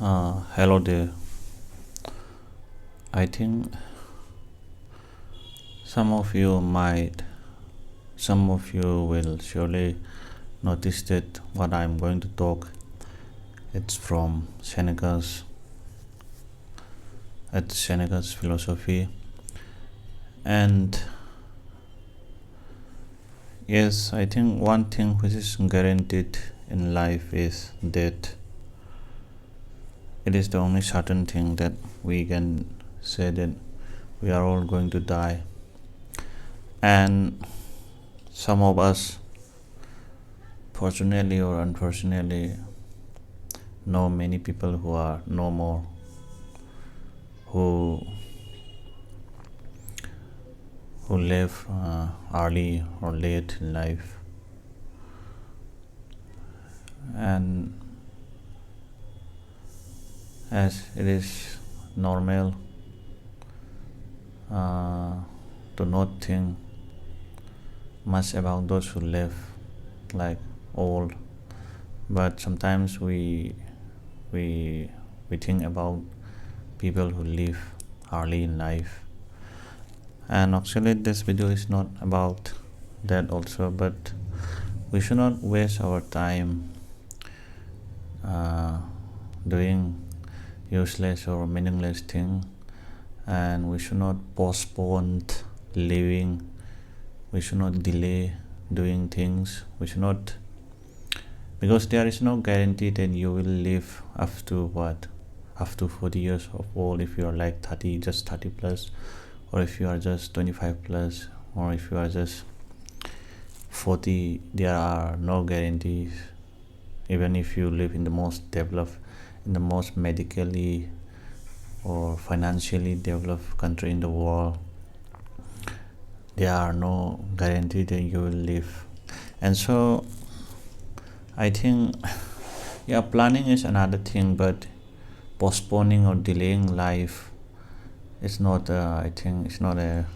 Hello there. I think some of you will surely notice that what I'm going to talk, it's from Seneca's philosophy. And yes, I think one thing which is guaranteed in life is that it is the only certain thing that we can say that we are all going to die. And some of us, fortunately or unfortunately, know many people who are no more, who live early or late in life. And as it is normal to not think much about those who live like old, but sometimes we think about people who live early in life. And actually this video is not about that also, but we should not waste our time doing useless or meaningless thing, and we should not postpone living, we should not delay doing things, we should not, because there is no guarantee that you will live up to 40 years of old if you are like 30 plus, or if you are just 25 plus, or if you are just 40. There are no guarantees. Even if you live in the most developed, in the most medically or financially developed country in the world, there are no guarantee that you will live. And so I think planning is another thing, but postponing or delaying life is not I think it's not a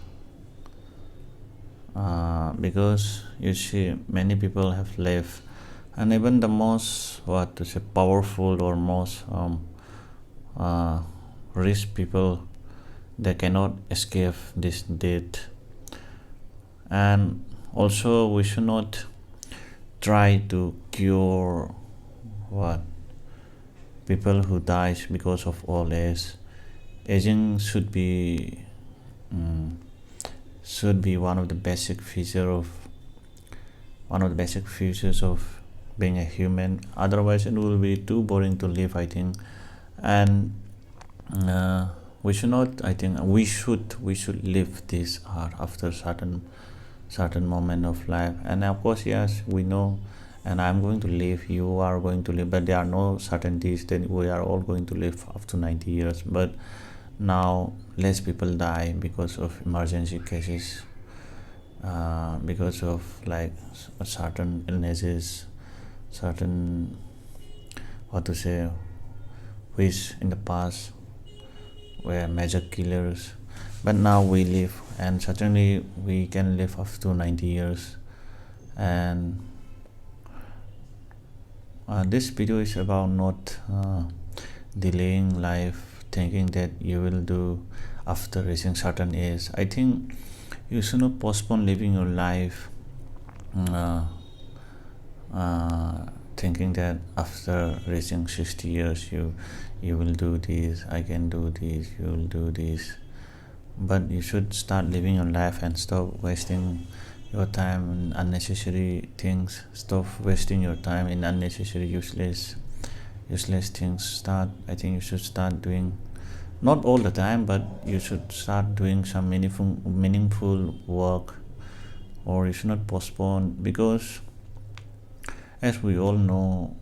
because you see many people have lived, and even the most powerful or most rich people, they cannot escape this death. And also we should not try to cure people who dies because of old age. Aging should be one of the basic features of being a human. Otherwise it will be too boring to live, I think. And we should not, I think we should live this after certain moment of life. And of course, yes, we know, and I'm going to live, you are going to live, but there are no certainties that we are all going to live up to 90 years. But now less people die because of emergency cases, because of like certain illnesses, certain which in the past were major killers. But now we live, and certainly we can live up to 90 years. And this video is about not delaying life, thinking that you will do after reaching certain age. I think you should not postpone living your life thinking that after reaching 60 years you will do this, I can do this, you will do this. But you should start living your life and stop wasting your time in unnecessary things. Stop wasting your time in unnecessary useless things. I think you should start doing, not all the time, but you should start doing some meaningful work. Or you should not postpone, because as we all know,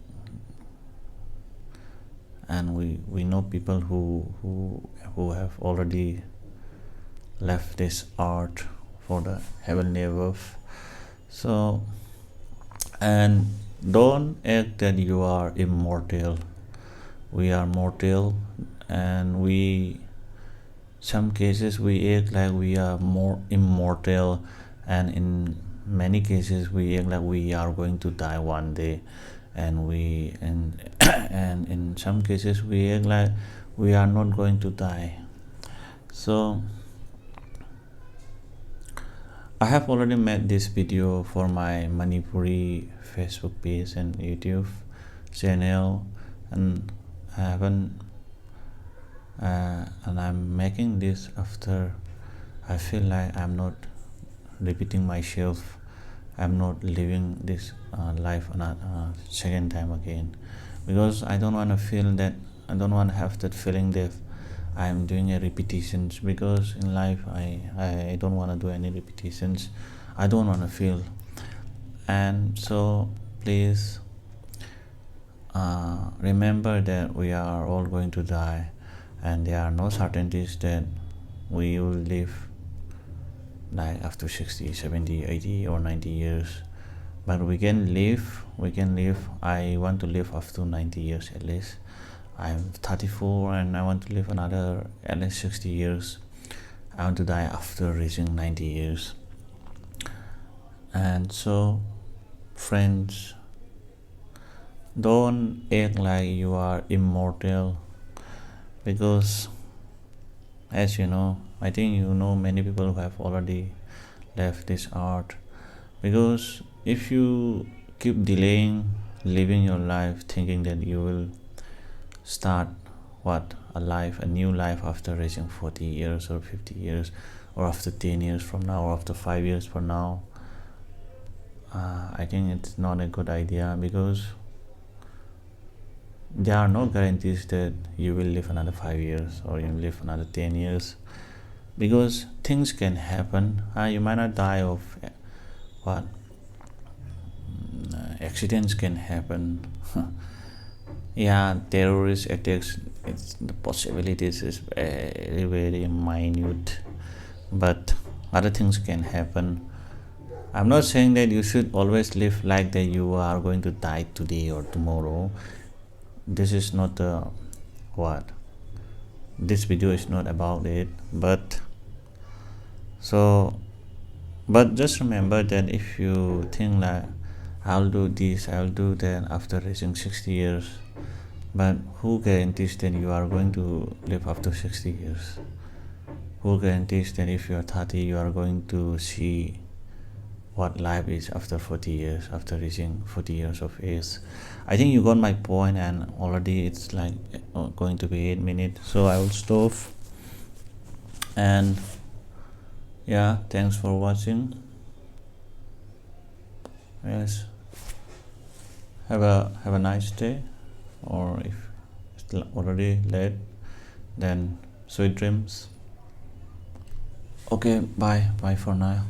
and we know people who have already left this earth for the heavenly above. So, and don't act that you are immortal. We are mortal, and some cases we act like we are more immortal, and in many cases we act like we are going to die one day. and and in some cases we act like we are not going to die. So I have already made this video for my Manipuri Facebook page and YouTube channel, and I haven't and I'm making this after I feel like I'm not repeating myself. I'm not living this life another second time again, because I don't want to feel that. I don't want to have that feeling that I'm doing a repetitions, because in life I don't want to do any repetitions. I don't want to feel. And so please remember that we are all going to die, and there are no certainties that we will live like after 60, 70, 80 or 90 years. But we can live. I want to live up to 90 years at least. I'm 34 and I want to live another at least 60 years. I want to die after reaching 90 years. And so, friends, don't act like you are immortal, because as you know, I think you know many people who have already left this earth. Because if you keep delaying living your life, thinking that you will start a new life after reaching 40 years or 50 years, or after 10 years from now, or after 5 years from now, I think it's not a good idea, because there are no guarantees that you will live another 5 years or you will live another 10 years, because things can happen. You might not die of what accidents can happen. Yeah, terrorist attacks, the possibilities is very, very minute, but other things can happen. I'm not saying that you should always live like that you are going to die today or tomorrow. This is not what this video is not about it. But just remember that if you think like I'll do this, I'll do that after reaching 60 years, but who guarantees that you are going to live up to 60 years? Who guarantees that if you are 30 you are going to see what life is after 40 years, after reaching 40 years of age? I think you got my point, and already it's like going to be 8 minutes, so I will stop. And yeah, thanks for watching. Yes, have a nice day, or if it's already late, then sweet dreams. Okay, bye for now.